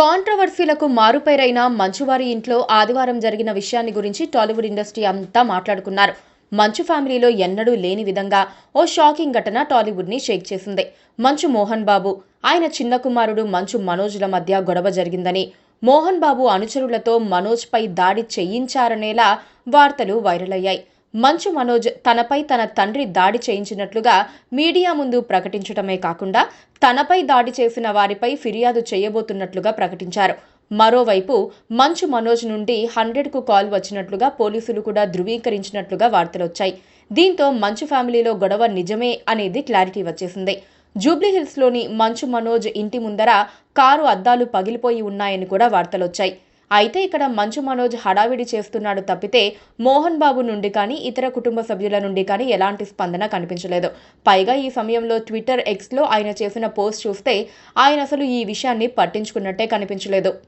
కాంట్రవర్సీలకు మారుపేరైన మంచువారి ఇంట్లో ఆదివారం జరిగిన విషయాన్ని గురించి టాలీవుడ్ ఇండస్ట్రీ అంతా మాట్లాడుకున్నారు. మంచు ఫ్యామిలీలో ఎన్నడూ లేని విధంగా ఓ షాకింగ్ ఘటన టాలీవుడ్ ని షేక్ చేసింది. మంచు మోహన్ బాబు, ఆయన చిన్న కుమారుడు మంచు మనోజ్ల మధ్య గొడవ జరిగిందని, మోహన్ బాబు అనుచరులతో మనోజ్ పై దాడి చేయించారనేలా వార్తలు వైరల్ అయ్యాయి. మంచు మనోజ్ తనపై తన తండ్రి దాడి చేయించినట్లుగా మీడియా ముందు ప్రకటించడమే కాకుండా తనపై దాడి చేసిన వారిపై ఫిర్యాదు చేయబోతున్నట్లుగా ప్రకటించారు. మరోవైపు మంచు మనోజ్ నుండి 100కు కాల్ వచ్చినట్లుగా పోలీసులు కూడా ధృవీకరించినట్లుగా వార్తలొచ్చాయి. దీంతో మంచు ఫ్యామిలీలో గొడవ నిజమే అనేది క్లారిటీ వచ్చేసింది. జూబ్లీహిల్స్లోని మంచు మనోజ్ ఇంటి ముందర కారు అద్దాలు పగిలిపోయి ఉన్నాయని కూడా వార్తలొచ్చాయి. అయితే ఇక్కడ మంచు మనోజ్ హడావిడి చేస్తున్నాడు తప్పితే మోహన్ బాబు నుండి కానీ ఇతర కుటుంబ సభ్యుల నుండి కానీ ఎలాంటి స్పందన కనిపించలేదు. పైగా ఈ సమయంలో ట్విట్టర్ ఎక్స్లో ఆయన చేసిన పోస్ట్ చూస్తే ఆయన అసలు ఈ విషయాన్ని పట్టించుకున్నట్టే కనిపించలేదు.